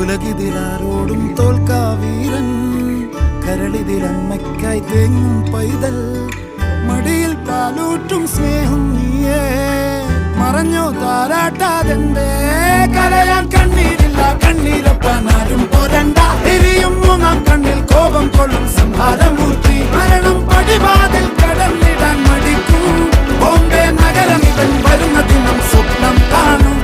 ഉലകിതിലാരോടും തോൽക്കാ വീരൻ, കരളിതിലമ്മയ്ക്കായി തേങ്ങും പൈതൽ, മടിയിൽ പാലൂറ്റും സ്നേഹം നീയേ. മറഞ്ഞോ താരാട്ടാതെന്റെ കരയാൻ കണ്ണീരില്ല, കണ്ണീരൊപ്പാനാരും പോരണ്ട. എരിയും മൂന്നാം കണ്ണിൽ കോപം കൊള്ളും സംഹാരമൂർത്തി, മരണം പടിവാതിൽ കടന്നിടാൻ മടിക്കും. ബോംബെ നഗരം ഇവൻ വരുന്ന ദിനം സ്വപ്നം കാണും.